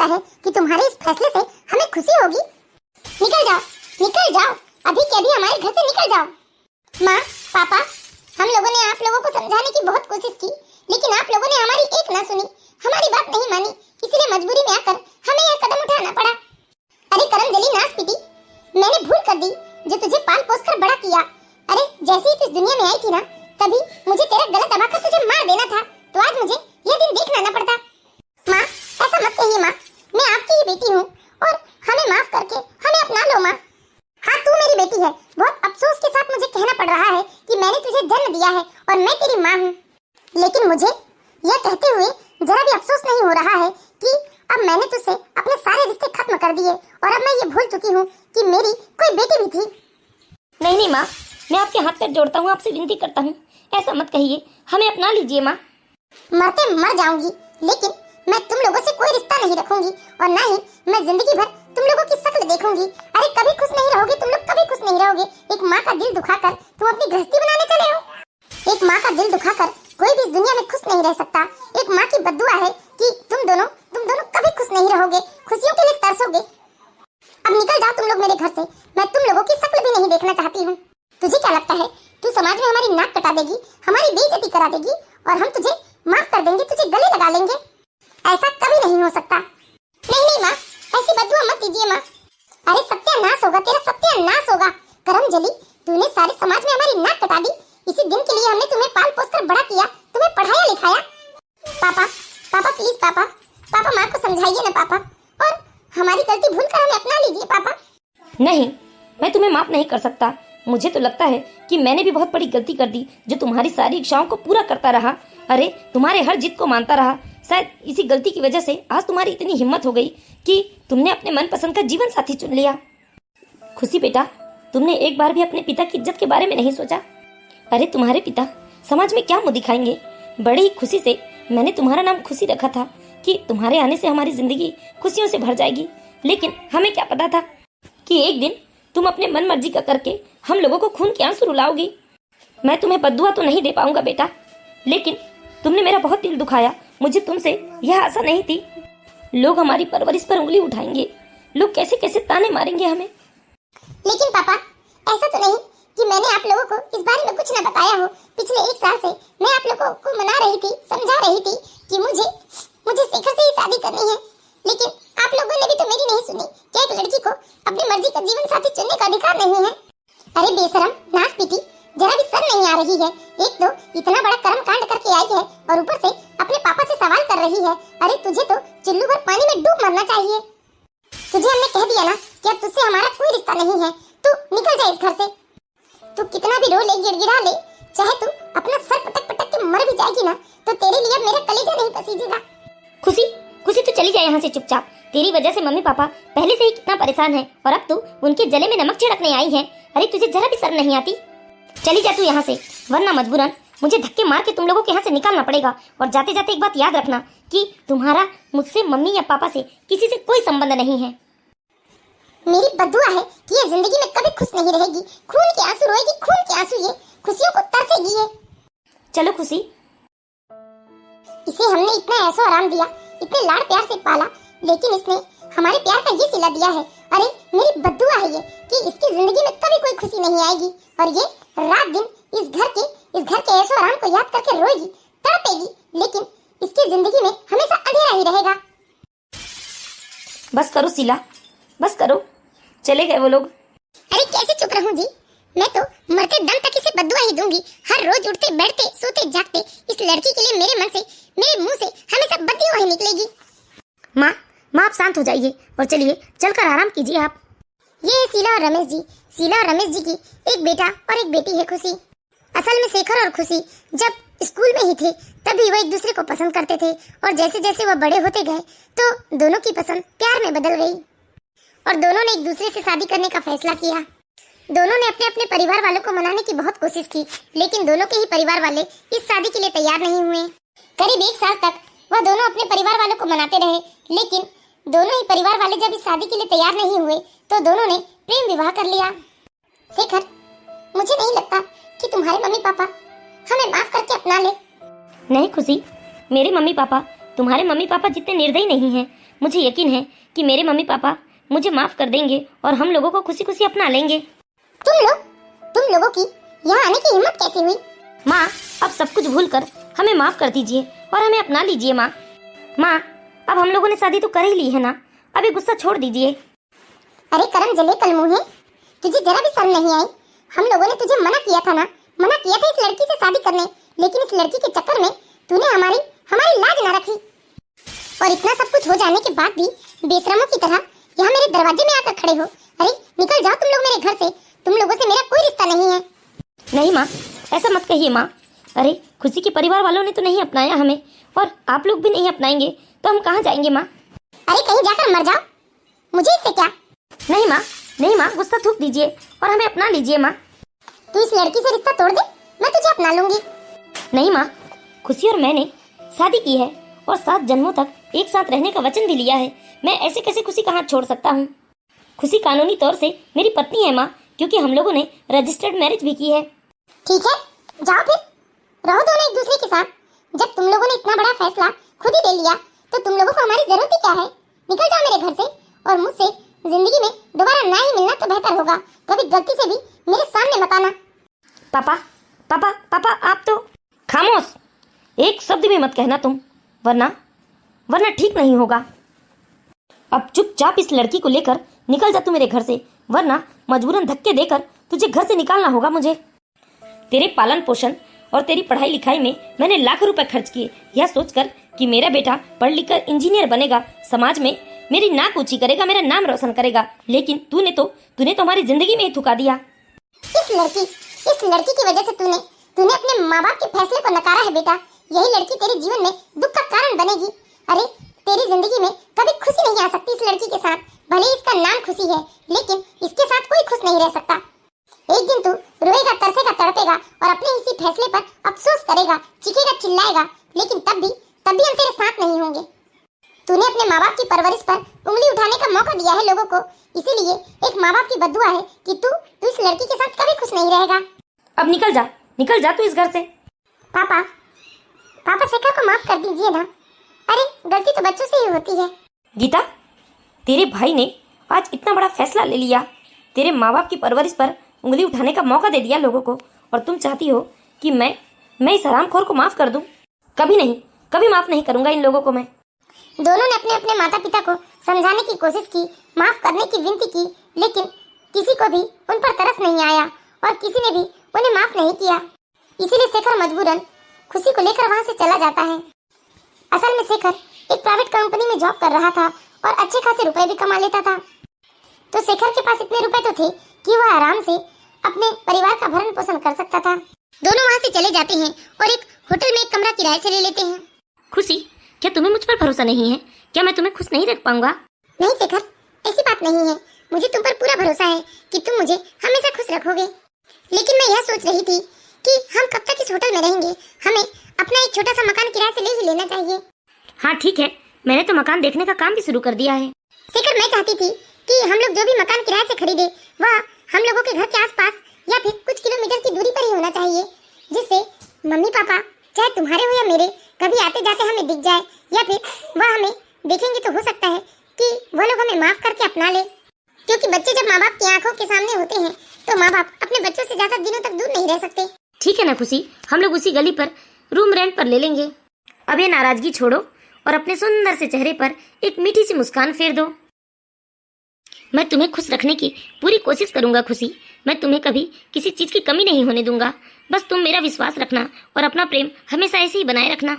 लगता है कि तुम्हारे इस फैसले से हमें खुशी होगी? निकल जाओ, अभी के अभी हमारे घर से निकल जाओ। माँ, पापा, हम लोगों ने आप लोगों को समझाने की बहुत कोशिश की, लेकिन आप लोगों ने हमारी एक ना सुनी, हमारी बात नहीं मानी, इसलिए मजबूरी में आकर हमें यह कदम उठाना पड़ा। अरे करमजली नास पीटी, मैंने भूल कर दी जो तुझे पाल पोस कर बड़ा किया। अरे जैसे ही तू इस दुनिया में आई थी ना, तभी मुझे तेरा गला दबाकर तुझे मार देना था, तो आज मुझे यह दिन देखना ना पड़ता। माँ, ऐसा मत कहिए माँ, मैं आपकी ही बेटी हूँ और हमें माफ करके हमें अपना लो माँ। हाँ, तू मेरी बेटी है। बहुत अफसोस के साथ मुझे कहना पड़ रहा है कि मैंने तुझे जन्म दिया है और मैं तेरी माँ हूँ, लेकिन मुझे यह कहते हुए जरा भी अफसोस नहीं हो रहा है कि अब मैंने तुझसे अपने सारे रिश्ते खत्म कर दिए और अब मैं ये भूल चुकी हूँ कि मेरी कोई बेटी भी थी। नहीं माँ, मैं आपके हाथ पैर जोड़ता हूँ, आपसे विनती करता हूँ, ऐसा मत कहिए, हमें अपना लीजिए माँ। मरते मर जाऊंगी, लेकिन मैं तुम लोगों से कोई रिश्ता नहीं रखूंगी और ना ही मैं जिंदगी भर तुम लोगों की शक्ल देखूंगी। अरे कभी खुश नहीं रहोगे तुम लोग, कभी खुश नहीं रहोगे। एक माँ का दिल दुखाकर तुम अपनी गृहस्थी बनाने चले हो। एक माँ का दिल दुखाकर कोई भी इस दुनिया में खुश नहीं रह सकता। एक माँ की बद्दुआ है कि तुम दोनों कभी खुश नहीं रहोगे, खुशियों के लिए तरसोगे। अब निकल जाओ तुम लोग मेरे घर से, मैं तुम लोगों की शक्ल भी नहीं देखना चाहती हूँ। तुझे क्या लगता है तू समाज में हमारी नाक कटा देगी, हमारी बेइज्जती करा देगी और हम तुझे माफ कर देंगे, तुझे गले लगा लेंगे? ऐसा कभी नहीं हो सकता। नहीं माँ, ऐसी बद्दुआ मत दीजिए माँ। अरे सत्यानाश होगा तेरा, सत्यानाश होगा। करमजली, तूने सारे समाज में हमारी नाक कटा दी। इसी दिन के लिए हमने तुम्हें पाल पोस कर बड़ा किया, तुम्हें पढ़ाया लिखाया। पापा प्लीज पापा माँ को समझाइए ना पापा, और हमारी गलती भूल कर हमें अपना लीजिए पापा। नहीं, मैं तुम्हें माफ नहीं कर सकता। मुझे तो लगता है कि मैंने भी बहुत बड़ी गलती कर दी, जो तुम्हारी सारी इच्छाओं को पूरा करता रहा। अरे तुम्हारे हर जिद को मानता रहा। शायद इसी गलती की वजह से आज तुम्हारी इतनी हिम्मत हो गई कि तुमने अपने मनपसंद का जीवन साथी चुन लिया। खुशी बेटा, तुमने एक बार भी अपने पिता की इज्जत के बारे में नहीं सोचा। अरे तुम्हारे पिता समाज में क्या मुंह दिखाएंगे। बड़ी ही खुशी से मैंने तुम्हारा नाम खुशी रखा था कि तुम्हारे आने से हमारी जिंदगी खुशियों से भर जाएगी, लेकिन हमें क्या पता था कि एक दिन तुम अपने मन मर्जी का करके हम लोगों को खून के आंसू रुलाओगी। मैं तुम्हें बद्दुआ तो नहीं दे पाऊंगा बेटा, लेकिन तुमने मेरा बहुत दिल दुखाया। मुझे तुमसे यह आशा नहीं थी। लोग हमारी परवरिश पर उंगली उठाएंगे, लोग कैसे कैसे ताने मारेंगे हमें। लेकिन पापा, ऐसा तो नहीं कि मैंने आप लोगों को इस बारे में कुछ न बताया हो। पिछले 1 साल से मैं आप लोगों को मना रही थी, समझा रही थी कि मुझे शेखर से ही शादी करनी है, लेकिन आप लोगों ने भी तो मेरी नहीं सुनी। क्या एक लड़की को अपनी मर्जी का जीवन साथी चुनने का अधिकार नहीं है? अरे बेशरम, नास पीटी, जरा भी शर्म नहीं आ रही है। एक तो इतना बड़ा कर्म कांड करके आई है और ऊपर से अपने पापा से सवाल कर रही है। अरे तुझे तो चुल्लू भर पानी में डूब मरना चाहिए। तुझे हमने कह दिया ना कि अब तुझसे हमारा कोई रिश्ता नहीं है। तू निकल जा इस घर से। तू कितना भी रो ले, गिड़गिड़ा ले, चाहे तू अपना सर पटक पटक के मर भी जाएगी ना, तो तेरे लिए अब मेरा कलेजा नहीं पसीजेगा। खुशी तो चली जाए यहाँ से चुपचाप। तेरी वजह से मम्मी पापा पहले से ही कितना परेशान है और अब तू उनके जले में नमक छिड़कने आई है। अरे तुझे जरा भी शर्म नहीं आती? चली जा तू यहाँ से, वरना मजबूरन मुझे धक्के मार के तुम लोगों के यहाँ से निकालना पड़ेगा। और जाते जाते एक बात याद रखना कि तुम्हारा मुझसे, मम्मी या पापा से, किसी से कोई संबंध नहीं है। मेरी बद्दुआ है कि ये जिंदगी में कभी खुश नहीं रहेगी। खून के आंसू रोएगी, खून के आंसू, ये खुशियों को तरसेगी ये। चलो खुशी, इसे हमने इतना ऐशो आराम दिया, इतने लाड़ प्यार से पाला, लेकिन इसने हमारे प्यार का ये सिला दिया है। अरे मेरी बद्दुआ है ये कि इसकी जिंदगी में कभी कोई खुशी नहीं आएगी और ये रात दिन इस घर के ऐशो आराम को याद करके रोएगी, तड़पेगी, लेकिन इसकी जिंदगी में हमेशा अंधेरा ही रहेगा। बस करो शीला, बस करो। चले गए वो लोग। अरे कैसे चुप रहूं जी, मैं तो मरते दम तक इसे बद्दुआ ही दूंगी। हर रोज उठते बैठते सोते जागते इस लड़की के लिए मेरे मन से, मेरे मुंह से हमेशा बद्दुआ ही निकलेगी। माँ आप शांत हो जाइए और चलिए चलकर आराम कीजिए आप। ये है शीला और रमेश जी। शीला और रमेश जी की एक बेटा और एक बेटी है खुशी। असल में शेखर और खुशी जब स्कूल में ही थे तभी वो एक दूसरे को पसंद करते थे और जैसे जैसे वो बड़े होते गए तो दोनों की पसंद प्यार में बदल गई और दोनों ने एक दूसरे से शादी करने का फैसला किया। दोनों ने अपने अपने परिवार वालों को मनाने की बहुत कोशिश की, लेकिन दोनों के ही परिवार वाले इस शादी के लिए तैयार नहीं हुए। करीब 1 साल तक वह दोनों अपने परिवार वालों को मनाते रहे, लेकिन दोनों ही परिवार वाले जब इस शादी के लिए तैयार नहीं हुए तो दोनों ने प्रेम विवाह कर लिया। शेखर, मुझे नहीं लगता कि तुम्हारे मम्मी पापा हमें माफ करके अपना ले। नहीं खुशी, मेरे मम्मी पापा तुम्हारे मम्मी पापा जितने निर्दयी नहीं हैं। मुझे यकीन है कि मेरे मम्मी पापा मुझे माफ कर देंगे और हम लोगों को खुशी खुशी अपना लेंगे। तुम लोगों की यहाँ आने की हिम्मत कैसे हुई? माँ, अब सब कुछ भूल कर हमें माफ कर दीजिए और हमें अपना लीजिए। माँ, अब हम लोगों ने शादी तो कर ही ली है ना, अभी गुस्सा छोड़ दीजिए। अरे करम जले कल मुँहे, तुझे जरा भी शर्म नहीं आई? हम लोगों ने तुझे मना किया था ना, मना किया था इस लड़की से शादी करने, लेकिन इस लड़की के चक्कर में तूने हमारी लाज ना रखी। और इतना सब कुछ हो जाने के बाद भी बेशरमों की तरह यहाँ मेरे दरवाजे में आकर खड़े हो। अरे निकल जाओ तुम लोग मेरे घर से, तुम लोगों से मेरा कोई रिश्ता नहीं है। नहीं माँ, ऐसा मत कहिए माँ। अरे खुशी के परिवार वालों ने तो नहीं अपनाया हमें, और आप लोग भी नहीं अपनाएंगे तो हम कहाँ जाएंगे माँ? अरे कहीं जाकर मर जाओ, मुझे इससे क्या? नहीं माँ, गुस्सा थूक दीजिए और हमें अपना लीजिए माँ। तू इस लड़की से रिश्ता तोड़ दे, मैं तुझे अपना लूंगी। नहीं माँ, खुशी और मैंने शादी की है और 7 जन्मों तक एक साथ रहने का वचन भी लिया है। मैं ऐसे कैसे खुशी का हाथ छोड़ सकता हूँ? खुशी कानूनी तौर से मेरी पत्नी है माँ, क्योंकि हम लोगों ने रजिस्टर्ड मैरिज भी की है। ठीक है, जाओ फिर, रहो दोनों एक दूसरे के साथ। जब तुम लोगों ने इतना बड़ा फैसला खुद ही ले लिया तो तुम लोगों को हमारी जरूरत ही क्या है? निकल जाओ मेरे घर से, और मुझसे जिंदगी में दोबारा ना ही मिलना तो बेहतर होगा। कभी गलती से भी मेरे सामने मत आना। पापा, आप तो खामोश, एक शब्द भी मत कहना तुम, वरना ठीक नहीं होगा। अब चुपचाप इस लड़की को लेकर निकल जा तू मेरे घर से, वरना मजबूरन धक्के देकर तुझे घर से निकालना होगा मुझे। तेरे पालन पोषण और तेरी पढ़ाई लिखाई में मैंने लाखों रुपए खर्च किए, यह सोचकर कि मेरा बेटा पढ़ लिख कर इंजीनियर बनेगा, समाज में मेरी नाक ऊंची करेगा, मेरा नाम रोशन करेगा। लेकिन तूने तो हमारी जिंदगी में ही थुका दिया। इस लड़की की वजह से तूने अपने माँ बाप के फैसले को नकारा है बेटा। यही लड़की तेरे जीवन में दुख का कारण बनेगी। अरे तेरी जिंदगी में कभी खुशी नहीं आ सकती इस लड़की के साथ। भले ही इसका नाम खुशी है, लेकिन इसके साथ कोई खुश नहीं रह सकता। एक दिन तू रोएगा, तरसेगा, तड़पेगा और अपने इसी फैसले पर अफसोस करेगा, चीखेगा, चिल्लाएगा, लेकिन तब भी हम तेरे साथ नहीं होंगे। तूने अपने माँ बाप की परवरिश पर उंगली उठाने का मौका दिया है लोगों को, इसीलिए एक माँ बाप की बद्दुआ है कि तू इस लड़की के साथ कभी खुश नहीं रहेगा। अब निकल जा तू इस घर से। पापा शेखर को माफ कर दीजिए ना। अरे गलती तो बच्चों से ही होती है। गीता, तेरे भाई ने आज इतना बड़ा फैसला ले लिया, तेरे माँ बाप की परवरिश पर उंगली उठाने का मौका दे दिया लोगों को, और तुम चाहती हो कि मैं इस हरामखोर को माफ कर दूं? कभी माफ नहीं करूंगा इन लोगों को मैं। दोनों ने अपने अपने माता पिता को समझाने की कोशिश की, माफ करने की विनती की, लेकिन किसी को भी उन पर तरस नहीं आया और किसी ने भी उन्हें माफ नहीं किया। इसीलिए शेखर मजबूरन खुशी को लेकर वहाँ से चला जाता है। असल में शेखर एक प्राइवेट कंपनी में जॉब कर रहा था और अच्छे खासे रुपए भी कमा लेता था। तो शेखर के पास इतने रुपए तो थे कि वह आराम से अपने परिवार का भरण पोषण कर सकता था। दोनों वहाँ से चले जाते हैं और एक होटल में एक कमरा किराए से ले लेते हैं। खुशी, क्या तुम्हें मुझ पर भरोसा नहीं है? क्या मैं तुम्हें खुश नहीं रख पाऊंगा? नहीं शेखर, ऐसी बात नहीं है। मुझे तुम पर पूरा भरोसा है कि तुम मुझे हमेशा खुश रखोगे। लेकिन मैं यह सोच रही थी कि हम कब तक इस होटल में रहेंगे। हमें अपना एक छोटा सा मकान किराए से ले ही लेना चाहिए। हाँ ठीक है, मैंने तो मकान देखने का काम भी शुरू कर दिया है। शेखर, मैं चाहती थी कि हम लोग जो भी मकान किराए से खरीदे वह हम लोगों के घर के आसपास या फिर कुछ किलोमीटर की दूरी पर ही होना चाहिए, जिससे मम्मी पापा चाहे तुम्हारे हो या मेरे कभी आते जाते हमें दिख जाए, या फिर वह हमें देखेंगे तो हो सकता है कि वह लोग हमें माफ करके अपना ले। क्योंकि बच्चे जब माँ बाप की आंखों के सामने होते हैं तो माँ बाप अपने बच्चों से ज्यादा दिनों तक दूर नहीं रह सकते। ठीक है ना खुशी, हम लोग उसी गली पर रूम रेंट पर ले लेंगे। अब ये नाराजगी छोड़ो और अपने सुंदर से चेहरे पर एक मीठी सी मुस्कान फेर दो। मैं तुम्हें खुश रखने की पूरी कोशिश करूंगा खुशी। मैं तुम्हें कभी किसी चीज की कमी नहीं होने दूंगा। बस तुम मेरा विश्वास रखना और अपना प्रेम हमेशा ऐसे ही बनाए रखना।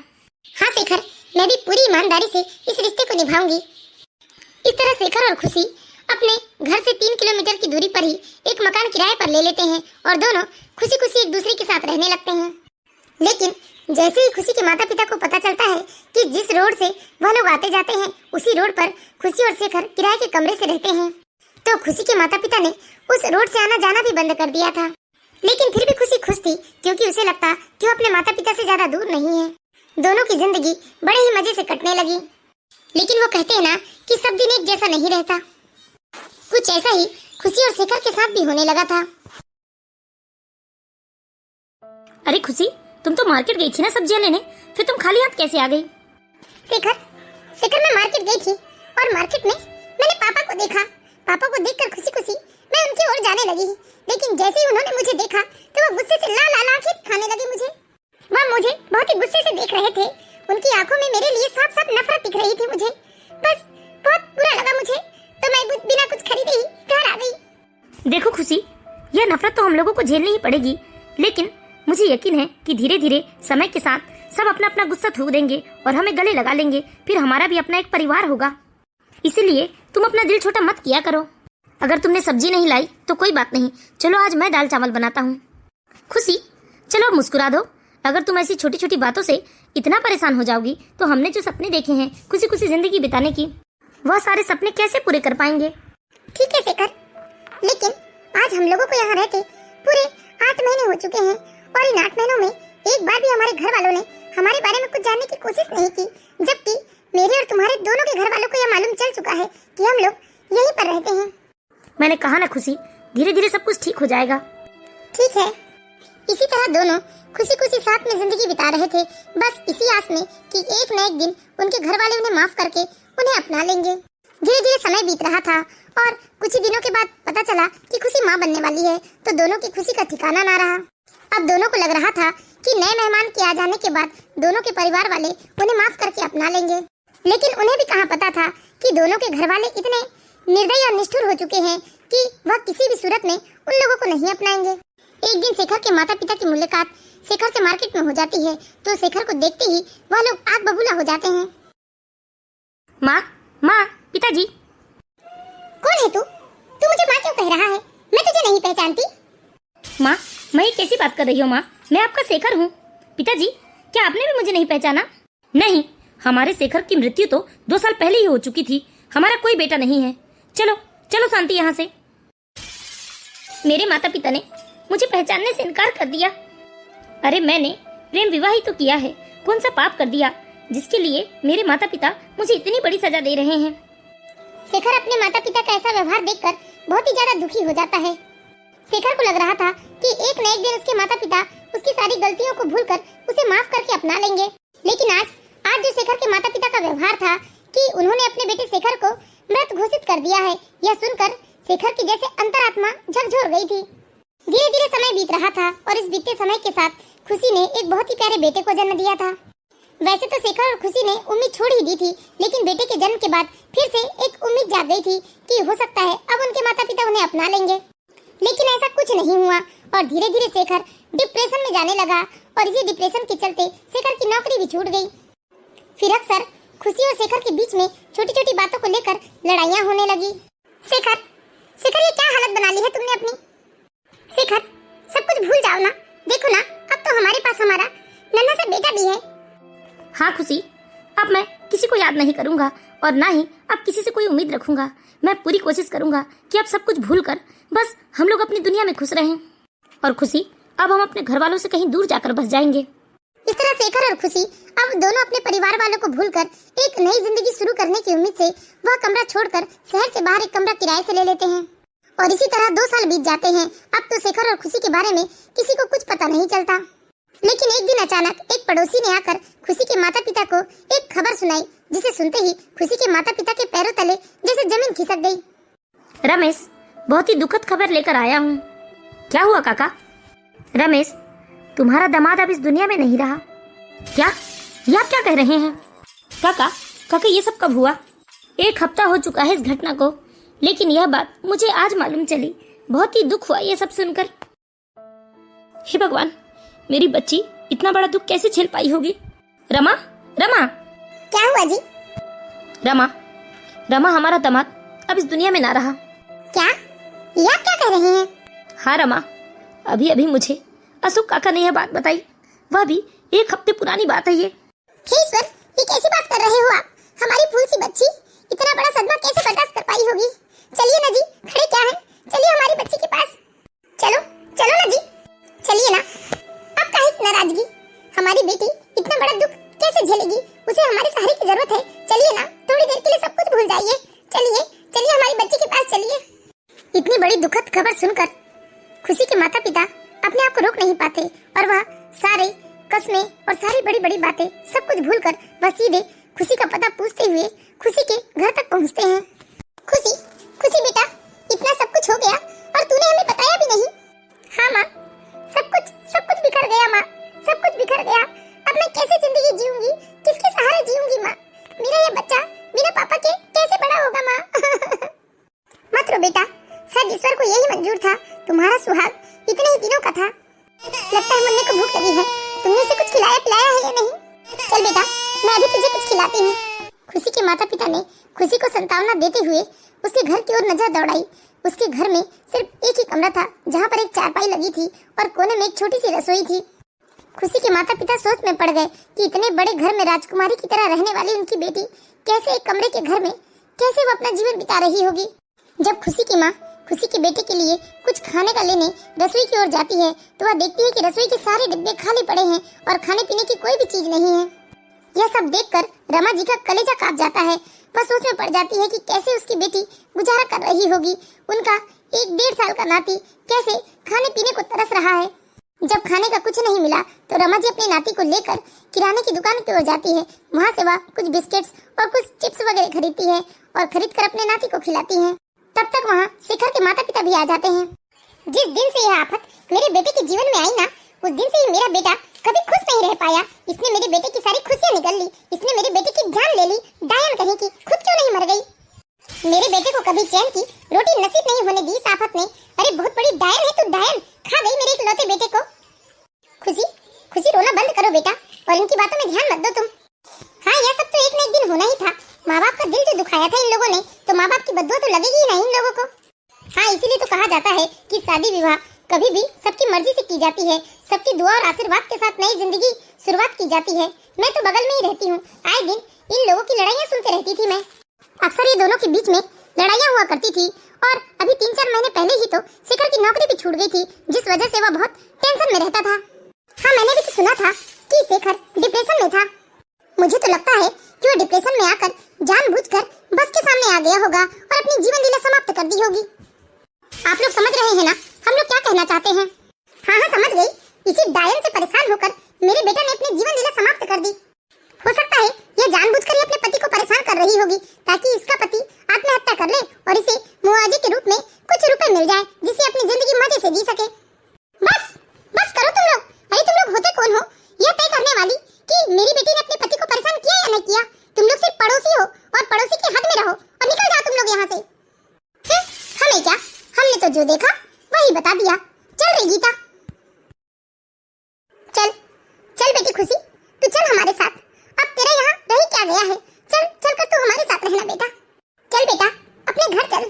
हाँ शेखर, मैं भी पूरी ईमानदारी से इस रिश्ते को निभाऊंगी। इस तरह शेखर और खुशी अपने घर से 3 किलोमीटर की दूरी पर ही एक मकान किराए पर ले लेते हैं और दोनों खुशी खुशी एक दूसरे के साथ रहने लगते हैं। लेकिन जैसे ही खुशी के माता पिता को पता चलता है कि जिस रोड से वह लोग आते जाते हैं उसी रोड पर खुशी और शेखर किराए के कमरे से रहते हैं, तो खुशी के माता पिता ने उस रोड से आना जाना भी बंद कर दिया था। लेकिन फिर भी खुशी खुश थी, क्योंकि उसे लगता कि वो अपने माता पिता से ज्यादा दूर नहीं है। दोनों की जिंदगी बड़े ही मजे से कटने लगी। लेकिन वो कहते हैं ना कि सब दिन एक जैसा नहीं रहता। कुछ ऐसा ही खुशी और शेखर के साथ भी होने लगा था। अरे खुशी, तुम तो मार्केट गई थी ना सब्जियां लेने, फिर तुम खाली हाथ कैसे आ गई? शेखर शेखर मैं मार्केट गई थी और मार्केट में मैंने पापा को देखा। पापा को देखकर खुशी खुशी मैं उनकी ओर जाने लगी, लेकिन जैसे ही उन्होंने मुझे देखा तो वो गुस्से से लाल लाल आंखें दिखाने लगे मुझे। वह मुझे बहुत ही गुस्से से देख रहे थे। उनकी आंखों में मेरे लिए साफ साफ नफरत दिख रही थी मुझे। बस बहुत बुरा लगा मुझे, तो मैं बिना कुछ खरीदे ही घर आ गई। देखो खुशी, यह नफरत तो हम लोगों को झेलनी ही पड़ेगी, लेकिन मुझे यकीन है कि धीरे धीरे समय के साथ सब अपना अपना गुस्सा थूक देंगे और हमें गले लगा लेंगे। फिर हमारा भी अपना एक परिवार होगा। इसीलिए तुम अपना दिल छोटा मत किया करो। अगर तुमने सब्जी नहीं लाई तो कोई बात नहीं, चलो आज मैं दाल चावल बनाता हूँ। खुशी, चलो अब मुस्कुरा दो। अगर तुम ऐसी छोटी छोटी बातों से इतना परेशान हो जाओगी तो हमने जो सपने देखे हैं खुशी खुशी जिंदगी बिताने की, वह सारे सपने कैसे पूरे कर पाएंगे? ठीक है शेखर, लेकिन आज हम लोगों को यहाँ रहते पूरे 8 महीने हो चुके हैं और इन 8 महीनों में एक बार भी हमारे घर वालों ने हमारे बारे में कुछ जानने की कोशिश नहीं की, जबकि मेरे और तुम्हारे दोनों के घर वालों को यह मालूम चल चुका है कि हम लोग यहीं पर रहते हैं। मैंने कहा ना खुशी, धीरे धीरे सब कुछ ठीक हो जाएगा। ठीक है। इसी तरह दोनों खुशी खुशी साथ में जिंदगी बिता रहे थे, बस इसी आस में कि एक न एक दिन उनके घर वाले उन्हें माफ करके उन्हें अपना लेंगे। धीरे धीरे समय बीत रहा था और कुछ ही दिनों के बाद पता चला कि खुशी माँ बनने वाली है, तो दोनों की खुशी का ठिकाना ना रहा। अब दोनों को लग रहा था कि नए मेहमान के आ जाने के बाद दोनों के परिवार वाले उन्हें माफ करके अपना लेंगे, लेकिन उन्हें भी कहाँ पता था कि दोनों के घर वाले इतने निर्दयी और निष्ठुर हो चुके हैं कि वह किसी भी सूरत में उन लोगों को नहीं अपनाएंगे। एक दिन शेखर के माता पिता की मुलाकात शेखर से मार्केट में हो जाती है, तो शेखर को देखते ही वह लोग आग बबूला हो जाते हैं। माँ, माँ, पिताजी। कौन है तू? तू मुझे माँ क्यों कह रहा है? मैं तुझे नहीं पहचानती। माँ, मैं कैसी बात कर रही हो माँ? मैं आपका शेखर हूँ। पिताजी, क्या आपने भी मुझे नहीं पहचाना? नहीं, हमारे शेखर की मृत्यु तो 2 साल पहले ही हो चुकी थी। हमारा कोई बेटा नहीं है। चलो चलो शांति यहाँ से। मेरे माता पिता ने मुझे पहचानने से इनकार कर दिया। अरे मैंने प्रेम विवाह ही तो किया है, कौन सा पाप कर दिया जिसके लिए मेरे माता पिता मुझे इतनी बड़ी सजा दे रहे हैं? शेखर अपने माता पिता का ऐसा व्यवहार देखकर बहुत ही ज्यादा दुखी हो जाता है। शेखर को लग रहा था कि एक न एक दिन उसके माता पिता उसकी सारी गलतियों को भूलकर उसे माफ करके अपना लेंगे, लेकिन आज जो शेखर के माता पिता का व्यवहार था कि उन्होंने अपने बेटे शेखर को मृत घोषित कर दिया है, यह सुनकर शेखर की जैसे अंतरात्मा झकझोर गई थी। धीरे धीरे समय बीत रहा था और इस बीतते समय के साथ खुशी ने एक बहुत ही प्यारे बेटे को जन्म दिया था। वैसे तो शेखर और खुशी ने उम्मीद छोड़ ही दी थी, लेकिन बेटे के जन्म के बाद फिर से एक उम्मीद जाग गई थी कि हो सकता है अब उनके माता पिता उन्हें अपना लेंगे, लेकिन ऐसा कुछ नहीं हुआ और धीरे धीरे शेखर डिप्रेशन में जाने लगा और इसी डिप्रेशन के चलते शेखर की नौकरी भी छूट गई। फिर अक्सर खुशी और शेखर के बीच में छोटी छोटी बातों को लेकर लड़ाइयाँ होने लगी। शेखर, शेखर, ये क्या हालत बना ली है तुमने अपनी? शेखर, सब कुछ भूल जाओ ना। देखो ना, अब तो हमारे पास हमारा नन्हा सा बेटा भी है। हाँ खुशी, अब मैं किसी को याद नहीं करूंगा और ना ही अब किसी से कोई उम्मीद रखूंगा। मैं पूरी कोशिश करूंगा कि अब सब कुछ भूलकर बस हम लोग अपनी दुनिया में खुश रहें। और खुशी, अब हम अपने घर वालों से कहीं दूर जाकर बस जाएंगे। इस तरह शेखर और खुशी अब दोनों अपने परिवार वालों को भूलकर एक नई जिंदगी शुरू करने की उम्मीद से वह कमरा छोड़कर शहर से बाहर एक कमरा किराए से ले लेते हैं। और इसी तरह 2 साल बीत जाते हैं। अब तो शेखर और खुशी के बारे में किसी को कुछ पता नहीं चलता, लेकिन एक दिन अचानक एक पड़ोसी ने आकर खुशी के माता पिता को एक खबर सुनाई, जिसे सुनते ही खुशी के माता पिता के पैरों तले जैसे जमीन खिसक गई। रमेश, बहुत ही दुखद खबर लेकर आया हूँ। क्या हुआ काका? रमेश, तुम्हारा दामाद अब इस दुनिया में नहीं रहा। क्या? ये आप क्या कह रहे हैं? काका, काका, ये सब कब हुआ? 1 हफ्ता हो चुका है इस घटना को, लेकिन यह बात मुझे आज मालूम चली। बहुत ही दुख हुआ ये सब सुनकर। हे भगवान, मेरी बच्ची इतना बड़ा दुख कैसे झेल पाई होगी? रमा, रमा। क्या हुआ जी? रमा, हमारा दामाद अब इस दुनिया में ना रहा। क्या? ये आप क्या कह रहे हैं? हाँ रमा, अभी अभी मुझे अशोक काका ने यह बात बताई, वह भी 1 हफ्ते पुरानी बात है ये। हे ईश्वर, ये कैसी बात कर रहे हो आप? हमारी फूल सी बच्ची इतना बड़ा सदमा कैसे बर्दाश्त कर पाई होगी? चलिए ना जी, खड़े क्या हैं? चलिए हमारी बच्ची के पास। चलो चलो ना जी, चलिए ना। अब काहे की नाराजगी? हमारी बेटी इतना बड़ा दुख कैसे झेलेगी? उसे हमारे सहारे की जरूरत है। चलिए ना, थोड़ी देर के लिए सब कुछ भूल जाइए। चलिए चलिए हमारी बच्ची के पास चलिए। इतनी बड़ी दुखद खबर सुनकर खुशी के माता पिता अपने आप को रोक नहीं पाते और वह सारे कस्में और सारी बड़ी बड़ी बातें सब कुछ भूलकर वह सीधे खुशी का पता पूछते हुए खुशी के घर तक पहुंचते हैं। खुशी, खुशी बेटा, इतना सब कुछ हो गया और तूने हमें बताया भी नहीं। हाँ माँ, सब कुछ बिखर गया माँ, सब कुछ बिखर गया। अब मैं कैसे जिंदगी जीऊंगी, किसके सहारे जीऊंगी माँ? मेरा ये बच्चा बिना पापा के कैसे बड़ा होगा माँ? मत रो बेटा, शायद ईश्वर को यही मंजूर था, तुम्हारा सुहाग इतने ही दिनों का था। लगता है मुन्ने को भूख लगी है, तुमने उसे कुछ खिलाया पिलाया है या नहीं? चल बेटा, मैं अभी तुझे कुछ खिलाती हूँ। खुशी के माता पिता ने खुशी को सांत्वना देते हुए उसके घर की ओर नजर दौड़ाई। उसके घर में सिर्फ एक ही कमरा था, जहाँ पर एक चारपाई लगी थी और कोने में एक छोटी सी रसोई थी। खुशी के माता पिता सोच में पड़ गए कि इतने बड़े घर में राजकुमारी की तरह रहने वाली उनकी बेटी कैसे एक कमरे के घर में कैसे वो अपना जीवन बिता रही होगी। जब खुशी की माँ खुशी के बेटे के लिए कुछ खाने का लेने रसोई की ओर जाती है तो वह देखती है कि रसोई के सारे डिब्बे खाली पड़े हैं और खाने पीने की कोई भी चीज नहीं है। यह सब देखकर रमा जी का कलेजा कांप जाता है। वह सोच में पड़ जाती है कि कैसे उसकी बेटी गुजारा कर रही होगी। उनका 1-1.5 साल का नाती कैसे खाने पीने को तरस रहा है। जब खाने का कुछ नहीं मिला तो रमा जी अपने नाती को लेकर किराने की दुकान की ओर जाती है। वहाँ से वह कुछ बिस्किट्स और कुछ चिप्स वगैरह खरीदती है और खरीद कर अपने नाती को खिलाती है। तब तक वहाँ शिखर के माता पिता भी आ जाते हैं। जिस दिन से यह आफत मेरे बेटे के जीवन में आई ना, उस दिन से ही मेरा बेटा कभी खुश नहीं रह पाया। इसने मेरे बेटे की सारी खुशियाँ निगल ली, इसने मेरे बेटे की जान ले ली। डायन कहीं की खुद क्यों नहीं मर गई? मेरे बेटे को कभी चैन की रोटी नसीब नहीं होने दी इस आफत ने। अरे बहुत बड़ी डायन है तू, डायन खा गई मेरे इकलौते बेटे को। खुशी, खुशी रोना बंद करो बेटा और इनकी बातों में ध्यान मत दो तुम। हाँ, यह सब तो एक न एक दिन होना ही था। माँ बाप का दिल जो दुखाया था इन लोगों ने, तो माँ बाप की बद्दुआ तो लगेगी ही नहीं इन लोगों को। हाँ, इसीलिए तो कहा जाता है कि शादी विवाह कभी भी सबकी मर्जी से की जाती है। सबकी दुआ और आशीर्वाद के साथ नई जिंदगी शुरुआत की जाती है। मैं तो बगल में ही रहती हूँ, आए दिन इन लोगों की लड़ाइयाँ सुनते रहती थी मैं। अक्सर ये दोनों के बीच में लड़ाइयाँ हुआ करती थी और अभी 3-4 महीने पहले ही तो शिखर की नौकरी भी छूट गई थी, जिस वजह से वह बहुत टेंशन में रहता था। हाँ, मैंने भी तो सुना था कि शिखर डिप्रेशन में था। मुझे तो लगता है कि वो डिप्रेशन में आकर जानबूझकर बस के सामने आ गया होगा और अपनी जीवन लीला समाप्त कर दी होगी। आप लोग समझ रहे हैं ना हम लोग क्या कहना चाहते हैं? हाँ हाँ, समझ गई। इसी डायन से परेशान होकर मेरे बेटा ने अपनी जीवन लीला समाप्त कर दी। हो सकता है यह जानबूझकर ही अपने पति को परेशान कर रही होगी ताकि इसका पति आत्महत्या कर ले और इसे मुआवजे के रूप में कुछ रुपए मिल जाए जिससे अपनी जिंदगी मजे से जी सके। बस बस करो तुम लोग। अरे तुम लोग होते कौन हो यह तय करने वाली कि मेरी बेटी ने अपने पति को परेशान किया या नहीं किया? तुम लोग सिर्फ पड़ोसी हो और पड़ोसी के हद में रहो और निकल जाओ तुम लोग यहाँ से। हमें क्या, हमने तो जो देखा वही बता दिया। चल रही गीता, चल चल बेटी खुशी, तू चल हमारे साथ। अब तेरा यहाँ रही क्या गया है? चल चल कर तू हमारे साथ रहना बेटा। चल बेटा, अपने घर चल।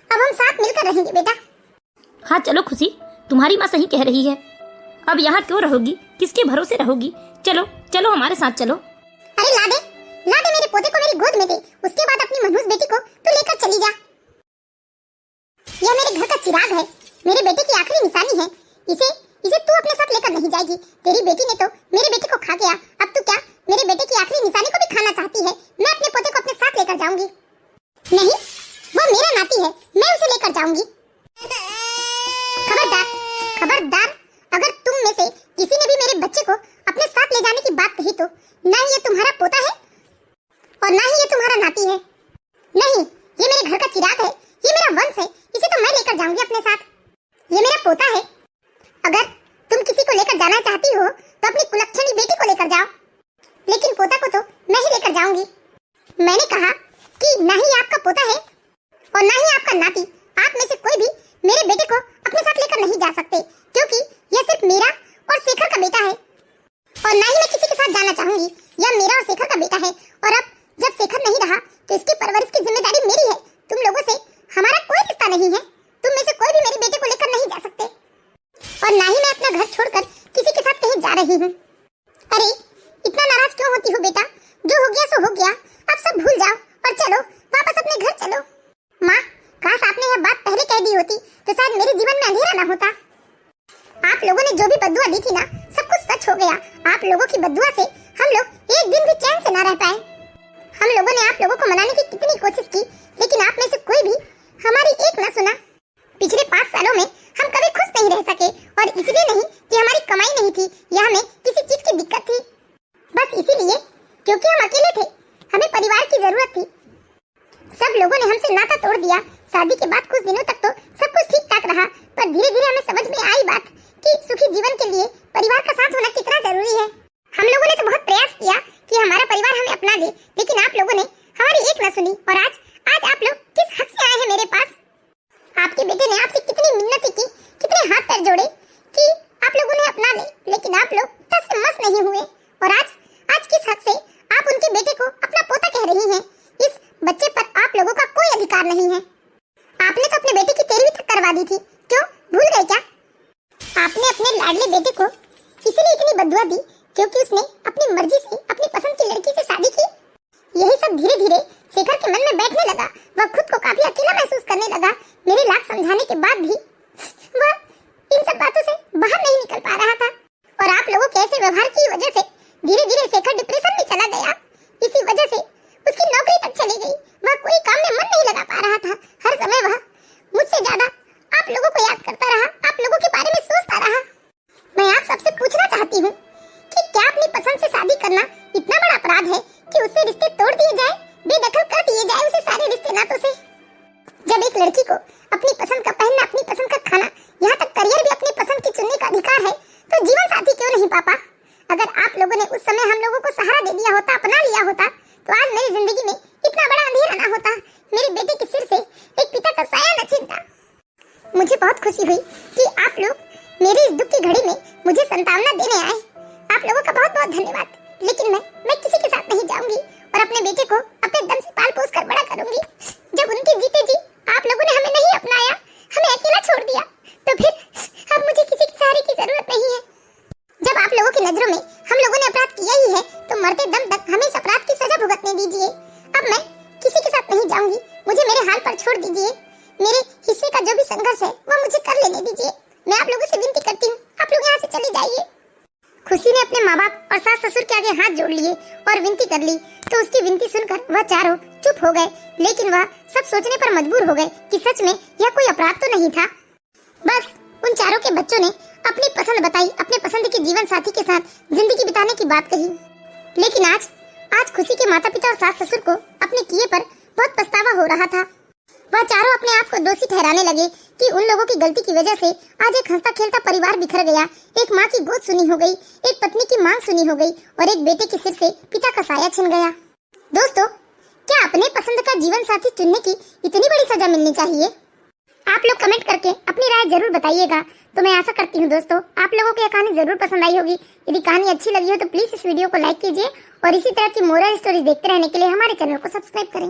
अब हम साथ मिलकर रहेंगे बेटा। हाँ चलो खुशी, तुम्हारी माँ सही कह रही है। अब यहाँ क्यों रहोगी, किसके भरोसे रहोगी? चलो चलो हमारे साथ चलो। अरे ला दे मेरे पोते को मेरी गोद में दे, उसके बाद अपनी मनहूस बेटी को तू लेकर चली जा। यह मेरे घर का चिराग है, मेरे बेटे की आखिरी निशानी है। इसे तू अपने साथ लेकर नहीं जाएगी। तेरी बेटी ने तो मेरे बेटे को खा गया, अब तू क्या मेरे बेटे की आखिरी निशानी को भी खाना चाहती है? मैं अपने पोते को अपने साथ लेकर जाऊंगी। नहीं, वो मेरा नाती है, मैं उसे लेकर जाऊंगी। खबरदार खबरदार, अगर तुम में से किसी ने भी मेरे बच्चे को अपने साथ ले जाने की बात कही तो ना ही ये तुम्हारा पोता है और ना ही ये तुम्हारा नाती है। नहीं, ये मेरे घर का चिराग है, ये मेरा वंश है, इसे तो मैं लेकर जाऊंगी अपने साथ। ये मेरा पोता है। अगर तुम किसी को लेकर जाना चाहती हो तो अपनी कुलक्षणी बेटी को लेकर जाओ, लेकिन पोता को तो मैं ही लेकर जाऊंगी। मैंने कहा कि ना ही आपका पोता है और ना ही आपका नाती। आप में से कोई भी मेरे बेटे को अपने साथ लेकर नहीं जा सकते, क्योंकि यह सिर्फ मेरा और शेखर का बेटा है और ना ही मैं किसी के साथ जाना चाहूंगी। यह मेरा और शेखर का बेटा है और अब जब शेखर नहीं रहा तो इसकी परवरिश की जिम्मेदारी मेरी है। तुम लोगों से हमारा कोई रिश्ता नहीं है। तुम में से कोई भी मेरे बेटे को लेकर नहीं जा सकते और ना ही मैं अपना घर छोड़कर किसी के साथ कहीं जा रही हूँ। अरे इतना नाराज क्यों होती हो बेटा? जो हो गया सो हो गया, अब सब भूल जाओ और चलो वापस अपने घर चलो। माँ, काश आपने यह बात पहले कह दी होती तो शायद मेरे जीवन में अंधेरा ना होता। आप लोगों ने जो भी बद्दुआ दी थी ना, सब कुछ सच हो गया। आप लोगों की बद्दुआ से हम लोग एक दिन भी चैन से ना रह पाए। हम लोगों ने आप लोगों को मनाने की कितनी कोशिश की, लेकिन आप में से कोई भी हमारी एक ना सुना। पिछले 5 सालों में हम कभी खुश नहीं रह सके और इसलिए नहीं कि हमारी कमाई नहीं थी या हमें किसी चीज की दिक्कत थी, बस इसीलिए क्योंकि हम अकेले थे। लोगों ने हमसे नाता तोड़ दिया। शादी के बाद कुछ दिनों तक तो सब कुछ ठीक ठाक रहा, पर धीरे धीरे हमें समझ में आई बात कि सुखी जीवन के लिए परिवार का साथ होना कितना जरूरी है। हम लोगों ने तो बहुत प्रयास किया कि हमारा परिवार हमें अपना ले, लेकिन आप लोगों ने हमारी एक न सुनी। और आज आप लोग किस हक से आए हैं मेरे पास? आपके बेटे ने आपसे कितनी मिन्नतें की, कितने हाथ पैर जोड़े कि आप लोगों ने अपना ले, लेकिन आप लोग टस से मस नहीं हुए। और आज किस हक से आप उनके बेटे को अपना पोता कह रही हैं? इस बच्चे पर आप लोगों का कोई अधिकार नहीं है। आपने तो अपने बेटे की 13वीं तक करवा दी थी, क्यों भूल गए क्या? आपने अपने लाडले बेटे को इसीलिए इतनी बददुआ दी क्योंकि उसने अपनी मर्जी से अपनी पसंद की लड़की से शादी की। यही सब धीरे धीरे शेखर के मन में बैठने लगा। वह खुद को काफी अकेला महसूस करने लगा। मेरे लाख समझाने के बाद भी वह इन सब बातों से बाहर नहीं निकल पा रहा था। और आप लोगों के ऐसे व्यवहार की वजह से धीरे धीरे शेखर डिप्रेशन में चला गया। इसी वजह से उसकी नौकरी तक चली गई। वह कोई काम में मन नहीं लगा पा रहा था। हर समय वह मुझसे ज्यादा आप लोगों को याद करता रहा, आप लोगों के बारे में सोचता रहा। मैं आप सबसे पूछना चाहती हूँ कि क्या अपनी पसंद से शादी करना इतना बड़ा अपराध है कि उससे रिश्ते तोड़ दिए जाए, बेदखल कर दिए जाए उसे सारे रिश्ते नातों से? जब एक लड़की को अपनी पसंद का पहनना, अपनी पसंद का खाना, यहाँ तक करियर भी अपनी पसंद की चुनने का अधिकार है, तो जीवन साथी क्यों नहीं पापा? अगर आप लोगों ने उस समय हम लोगों को सहारा दे दिया होता, अपना लिया होता, तो आज मेरी जिंदगी में इतना बड़ा अंधेरा ना होता। मेरे बेटे के सिर से एक पिता का साया न छिनता। मुझे बहुत खुशी हुई कि आप लोग मेरी इस दुख की घड़ी में मुझे सांत्वना देने आए। आप लोगों का बहुत बहुत धन्यवाद। लेकिन मैं किसी के साथ नहीं जाऊंगी और अपने बेटे को अपने दम से पाल पोस कर बड़ा करूंगी। जब उनके जीते जी आप लोगों ने हमें नहीं अपनाया, हमें अकेला छोड़ दिया, तो फिर अब मुझे किसी के सहारे की जरूरत नहीं है। जब आप लोगों की नजरों में हम लोगों ने अपराध किया ही है, तो मरते दम तक हमें इस अपराध की सजा भुगतने दीजिए। अब मैं किसी के साथ नहीं जाऊंगी, मुझे मेरे हाल पर छोड़ दीजिए। मेरे हिस्से का जो भी संघर्ष है वो मुझे कर लेने दीजिए। मैं आप लोगों से विनती करती हूँ, आप लोग यहाँ से चले जाइए। खुशी ने अपने माँ बाप और सास ससुर के आगे हाथ जोड़ लिए और विनती कर ली, तो उसकी विनती सुनकर वह चारों चुप हो गए। लेकिन वह सब सोचने पर मजबूर हो गए कि सच में यह कोई अपराध तो नहीं था। बस उन चारों के बच्चों ने अपनी पसंद बताई, अपने पसंद के जीवन साथी के साथ जिंदगी बिताने की बात कही। लेकिन आज खुशी के माता पिता और सास ससुर को अपने किए पर बहुत पछतावा हो रहा था। वह चारों अपने आप को दोषी ठहराने लगे कि उन लोगों की गलती की वजह से आज एक हंसता खेलता परिवार बिखर गया। एक माँ की गोद सुनी हो गई, एक पत्नी की मांग सुनी हो गई और एक बेटे के सिर से पिता का साया छिन गया। दोस्तों, क्या अपने पसंद का जीवन साथी चुनने की इतनी बड़ी सजा मिलनी चाहिए? आप लोग कमेंट करके अपनी राय जरूर बताइएगा। तो मैं आशा करती हूँ दोस्तों आप लोगों को यह कहानी जरूर पसंद आई होगी। यदि कहानी अच्छी लगी हो तो प्लीज इस वीडियो को लाइक कीजिए और इसी तरह की मोरल स्टोरीज देखते रहने के लिए हमारे चैनल को सब्सक्राइब करें।